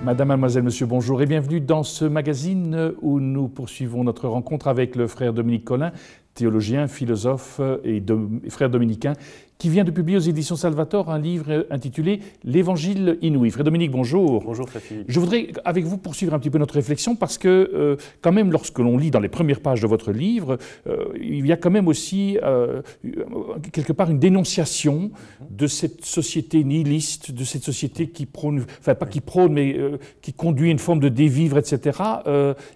Madame, mademoiselle, monsieur, bonjour et bienvenue dans ce magazine où nous poursuivons notre rencontre avec le frère Dominique Colin, théologien, philosophe et frère dominicain, qui vient de publier aux éditions Salvator un livre intitulé « L'Évangile inouï ». Frère Dominique, bonjour. Bonjour, frère Philippe. Je voudrais, avec vous, poursuivre un petit peu notre réflexion parce que, quand même, lorsque l'on lit dans les premières pages de votre livre, il y a quand même aussi, quelque part, une dénonciation de cette société nihiliste, de cette société qui prône, enfin, pas qui prône, mais qui conduit à une forme de dévivre, etc.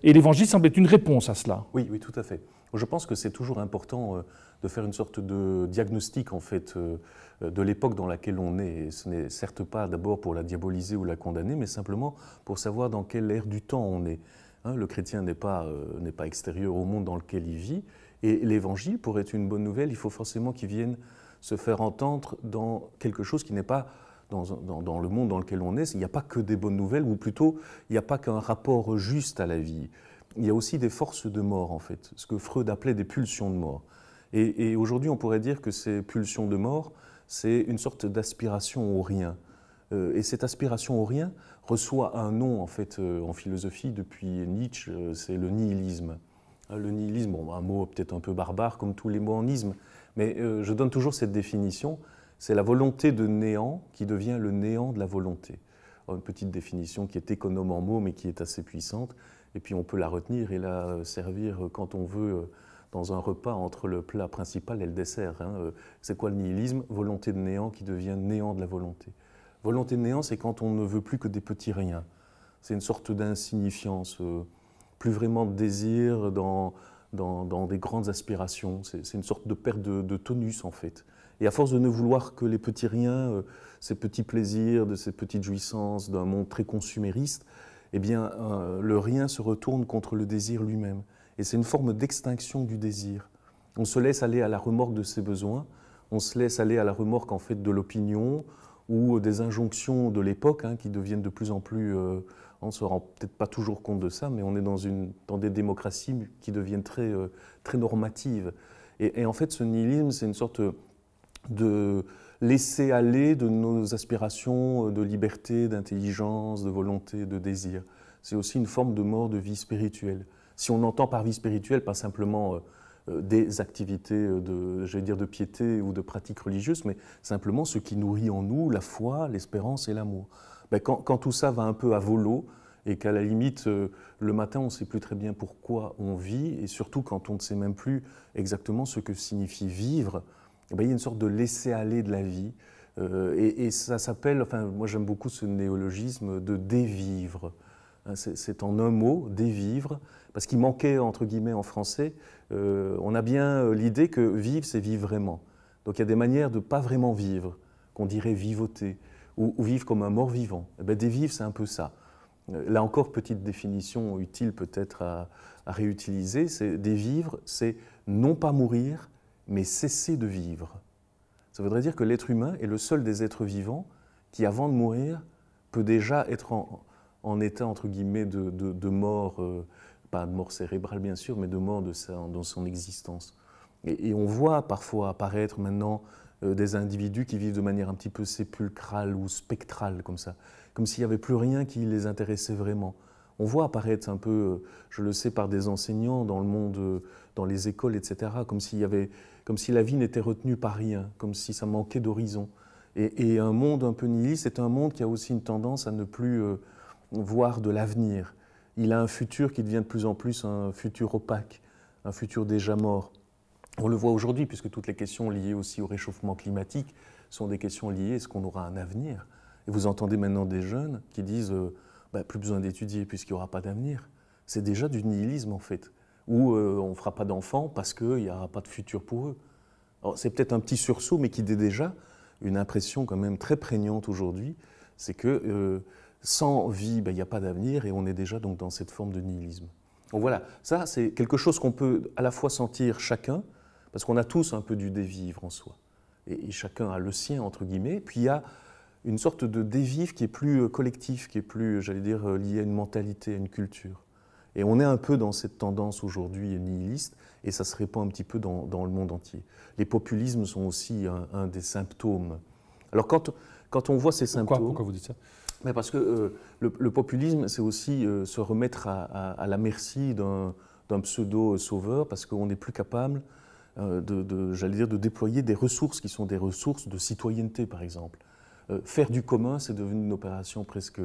Et l'Évangile semble être une réponse à cela. Oui, oui, tout à fait. Je pense que c'est toujours important de faire une sorte de diagnostic, en fait, de l'époque dans laquelle on est. Et ce n'est certes pas d'abord pour la diaboliser ou la condamner, mais simplement pour savoir dans quelle ère du temps on est. Le chrétien n'est pas extérieur au monde dans lequel il vit. Et l'Évangile, pour être une bonne nouvelle, il faut forcément qu'il vienne se faire entendre dans quelque chose qui n'est pas dans le monde dans lequel on est. Il n'y a pas que des bonnes nouvelles, ou plutôt, il n'y a pas qu'un rapport juste à la vie. Il y a aussi des forces de mort, en fait, ce que Freud appelait des pulsions de mort. Et aujourd'hui, on pourrait dire que ces pulsions de mort, c'est une sorte d'aspiration au rien. Et cette aspiration au rien reçoit un nom, en fait, en philosophie depuis Nietzsche, c'est le nihilisme. Le nihilisme, bon, un mot peut-être un peu barbare, comme tous les mots en isme, mais je donne toujours cette définition, c'est la volonté de néant qui devient le néant de la volonté. Une petite définition qui est économe en mots, mais qui est assez puissante. Et puis on peut la retenir et la servir quand on veut dans un repas entre le plat principal et le dessert. C'est quoi le nihilisme? Volonté de néant qui devient néant de la volonté. Volonté de néant, c'est quand on ne veut plus que des petits riens. C'est une sorte d'insignifiance, plus vraiment de désir dans des grandes aspirations. C'est une sorte de perte de tonus en fait. Et à force de ne vouloir que les petits riens, ces petits plaisirs, de ces petites jouissances d'un monde très consumériste, eh bien, le rien se retourne contre le désir lui-même. Et c'est une forme d'extinction du désir. On se laisse aller à la remorque de ses besoins, on se laisse aller à la remorque en fait de l'opinion ou des injonctions de l'époque qui deviennent de plus en plus... on ne se rend peut-être pas toujours compte de ça, mais on est dans des démocraties qui deviennent très, très normatives. Et en fait, ce nihilisme, c'est une sorte de laisser aller de nos aspirations de liberté, d'intelligence, de volonté, de désir. C'est aussi une forme de mort de vie spirituelle. Si on entend par vie spirituelle pas simplement des activités de piété ou de pratiques religieuses, mais simplement ce qui nourrit en nous la foi, l'espérance et l'amour. Quand tout ça va un peu à volo et qu'à la limite, le matin, on ne sait plus très bien pourquoi on vit, et surtout quand on ne sait même plus exactement ce que signifie vivre, il y a une sorte de laisser-aller de la vie. Et ça s'appelle, enfin, moi j'aime beaucoup ce néologisme de dévivre. C'est en un mot, dévivre, parce qu'il manquait, entre guillemets, en français, on a bien l'idée que vivre, c'est vivre vraiment. Donc il y a des manières de ne pas vraiment vivre, qu'on dirait vivoter, ou vivre comme un mort-vivant. Dévivre, c'est un peu ça. Là encore, petite définition utile peut-être à réutiliser, c'est dévivre, c'est non pas mourir, mais cesser de vivre. Ça voudrait dire que l'être humain est le seul des êtres vivants qui, avant de mourir, peut déjà être en état, entre guillemets, de mort, pas de mort cérébrale bien sûr, mais de mort dans son existence. Et on voit parfois apparaître maintenant des individus qui vivent de manière un petit peu sépulcrale ou spectrale, comme ça, comme s'il n'y avait plus rien qui les intéressait vraiment. On voit apparaître un peu, je le sais par des enseignants dans le monde, dans les écoles, etc., comme si la vie n'était retenue par rien, comme si ça manquait d'horizon. Et un monde un peu nihiliste, c'est un monde qui a aussi une tendance à ne plus voir de l'avenir. Il a un futur qui devient de plus en plus un futur opaque, un futur déjà mort. On le voit aujourd'hui, puisque toutes les questions liées aussi au réchauffement climatique sont des questions liées à est-ce qu'on aura un avenir. Et vous entendez maintenant des jeunes qui disent plus besoin d'étudier puisqu'il n'y aura pas d'avenir. C'est déjà du nihilisme en fait, où on ne fera pas d'enfants parce qu'il n'y aura pas de futur pour eux. C'est peut-être un petit sursaut, mais qui dit déjà une impression quand même très prégnante aujourd'hui, c'est que sans vie, il n'y a pas d'avenir et on est déjà donc dans cette forme de nihilisme. Donc voilà, ça c'est quelque chose qu'on peut à la fois sentir chacun, parce qu'on a tous un peu du dévivre en soi, et chacun a le sien entre guillemets, puis il y a une sorte de dévivre qui est plus collectif, qui est plus, j'allais dire, lié à une mentalité, à une culture. Et on est un peu dans cette tendance aujourd'hui nihiliste, et ça se répand un petit peu dans le monde entier. Les populismes sont aussi un des symptômes. Alors quand on voit ces symptômes... Pourquoi vous dites ça? Mais parce que le populisme, c'est aussi se remettre à la merci d'un pseudo-sauveur, parce qu'on n'est plus capable j'allais dire, de déployer des ressources qui sont des ressources de citoyenneté, par exemple. Faire du commun, c'est devenu une opération presque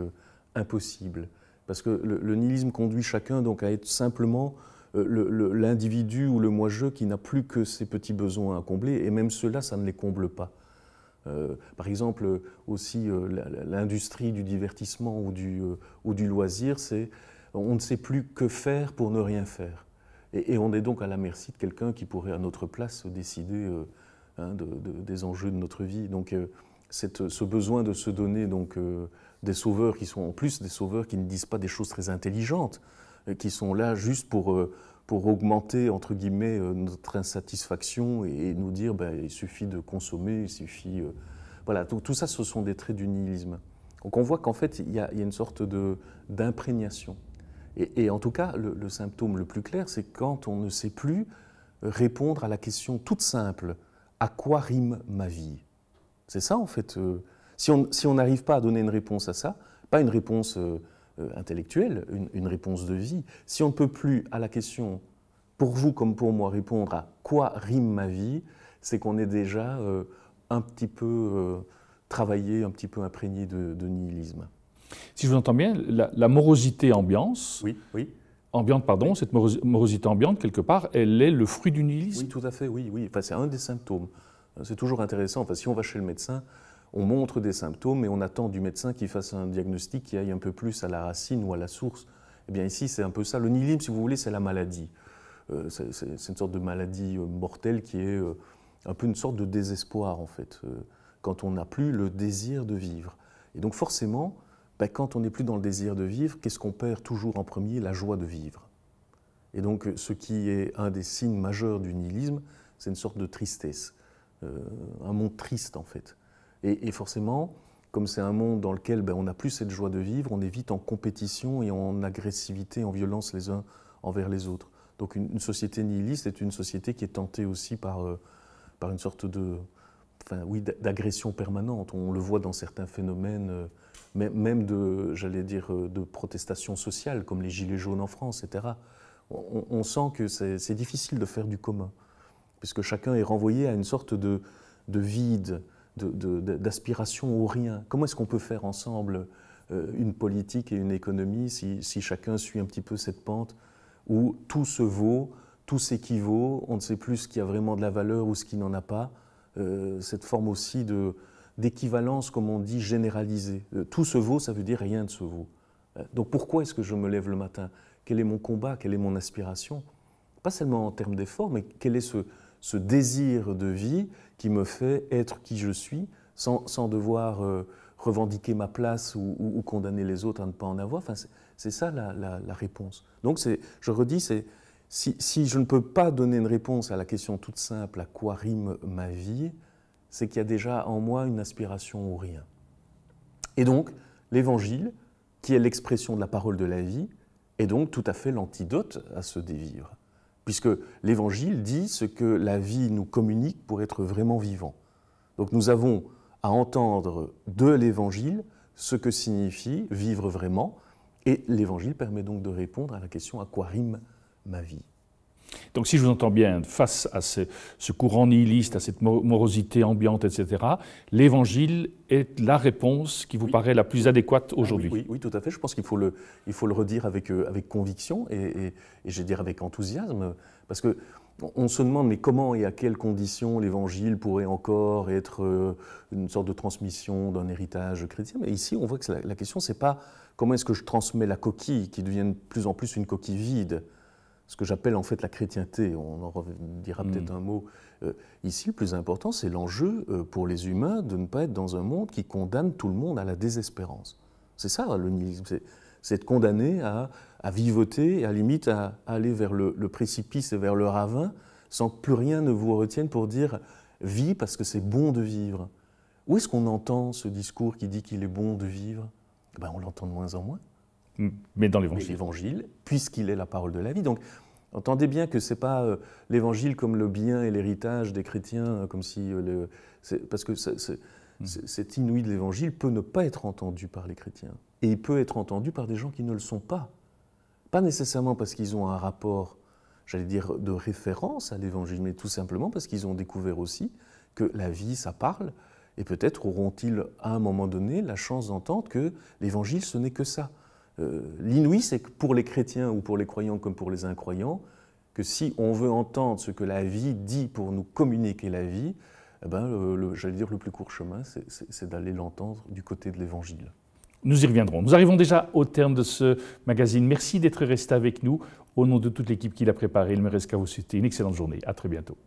impossible, parce que le nihilisme conduit chacun donc à être simplement l'individu ou le moi-je qui n'a plus que ses petits besoins à combler, et même ceux-là, ça ne les comble pas. Par exemple, aussi l'industrie du divertissement ou du loisir, c'est on ne sait plus que faire pour ne rien faire. Et on est donc à la merci de quelqu'un qui pourrait à notre place décider des enjeux de notre vie. Donc ce besoin de se donner donc, des sauveurs qui sont en plus des sauveurs qui ne disent pas des choses très intelligentes, qui sont là juste pour augmenter, entre guillemets, notre insatisfaction et nous dire il suffit de consommer, il suffit... voilà, tout ça, ce sont des traits du nihilisme. Donc on voit qu'en fait, il y a une sorte d'imprégnation. Et en tout cas, le symptôme le plus clair, c'est quand on ne sait plus répondre à la question toute simple, à quoi rime ma vie? C'est ça, en fait. Si on n'arrive pas à donner une réponse à ça, pas une réponse intellectuelle, une réponse de vie, si on ne peut plus à la question, pour vous comme pour moi, répondre à quoi rime ma vie, c'est qu'on est déjà un petit peu travaillé, un petit peu imprégné de nihilisme. Si je vous entends bien, la morosité ambiante, cette morosité ambiante, quelque part, elle est le fruit du nihilisme. Oui, tout à fait, oui. Enfin, c'est un des symptômes. C'est toujours intéressant. Enfin, si on va chez le médecin, on montre des symptômes et on attend du médecin qu'il fasse un diagnostic qui aille un peu plus à la racine ou à la source. Eh bien ici, c'est un peu ça. Le nihilisme, si vous voulez, c'est la maladie. C'est une sorte de maladie mortelle qui est un peu une sorte de désespoir, en fait, quand on n'a plus le désir de vivre. Et donc forcément, quand on n'est plus dans le désir de vivre, qu'est-ce qu'on perd toujours en premier? La joie de vivre. Et donc ce qui est un des signes majeurs du nihilisme, c'est une sorte de tristesse, un monde triste en fait. Et forcément, comme c'est un monde dans lequel on n'a plus cette joie de vivre, on est vite en compétition et en agressivité, en violence les uns envers les autres. Donc une société nihiliste est une société qui est tentée aussi par une sorte d'agression permanente. On le voit dans certains phénomènes, même de protestation sociale, comme les Gilets jaunes en France, etc. On sent que c'est difficile de faire du commun, puisque chacun est renvoyé à une sorte de vide, d'aspiration au rien. Comment est-ce qu'on peut faire ensemble une politique et une économie si chacun suit un petit peu cette pente où tout se vaut, tout s'équivaut, on ne sait plus ce qui a vraiment de la valeur ou ce qui n'en a pas, cette forme aussi d'équivalence, comme on dit, généralisée. Tout se vaut, ça veut dire rien ne se vaut. Donc pourquoi est-ce que je me lève le matin? Quel est mon combat? Quelle est mon aspiration? Pas seulement en termes d'effort, mais quel est ce désir de vie qui me fait être qui je suis, sans devoir revendiquer ma place ou condamner les autres à ne pas en avoir. Enfin, c'est ça la réponse. Donc je redis, si je ne peux pas donner une réponse à la question toute simple, à quoi rime ma vie, c'est qu'il y a déjà en moi une aspiration au rien. Et donc, l'Évangile, qui est l'expression de la parole de la vie, est donc tout à fait l'antidote à ce dévivre. Puisque l'Évangile dit ce que la vie nous communique pour être vraiment vivant. Donc nous avons à entendre de l'Évangile ce que signifie vivre vraiment, et l'Évangile permet donc de répondre à la question « à quoi rime ma vie ?» Donc si je vous entends bien, face à ce courant nihiliste, à cette morosité ambiante, etc., l'Évangile est la réponse qui vous paraît la plus adéquate aujourd'hui. Oui, tout à fait. Je pense qu'il faut le redire avec conviction et je vais dire avec enthousiasme, parce qu'on se demande mais comment et à quelles conditions l'Évangile pourrait encore être une sorte de transmission d'un héritage chrétien. Mais ici, on voit que la question, c'est pas comment est-ce que je transmets la coquille qui devient de plus en plus une coquille vide, ce que j'appelle en fait la chrétienté, on en dira peut-être un mot. Ici, le plus important, c'est l'enjeu pour les humains de ne pas être dans un monde qui condamne tout le monde à la désespérance. C'est ça le nihilisme, c'est être condamné à vivoter et à limite à aller vers le précipice et vers le ravin sans que plus rien ne vous retienne pour dire « vis parce que c'est bon de vivre ». Où est-ce qu'on entend ce discours qui dit qu'il est bon de vivre? On l'entend de moins en moins. Mais dans l'Évangile. L'Évangile, puisqu'il est la parole de la vie. Donc, entendez bien que ce n'est pas l'Évangile comme le bien et l'héritage des chrétiens, comme si parce que Cet inouï de l'Évangile peut ne pas être entendu par les chrétiens. Et il peut être entendu par des gens qui ne le sont pas. Pas nécessairement parce qu'ils ont un rapport, j'allais dire, de référence à l'Évangile, mais tout simplement parce qu'ils ont découvert aussi que la vie, ça parle, et peut-être auront-ils à un moment donné la chance d'entendre que l'Évangile, ce n'est que ça. L'inouï, c'est que pour les chrétiens ou pour les croyants comme pour les incroyants, que si on veut entendre ce que la vie dit pour nous communiquer la vie, eh ben, j'allais dire le plus court chemin, c'est d'aller l'entendre du côté de l'Évangile. Nous y reviendrons. Nous arrivons déjà au terme de ce magazine. Merci d'être resté avec nous. Au nom de toute l'équipe qui l'a préparé, il me reste qu'à vous souhaiter une excellente journée. À très bientôt.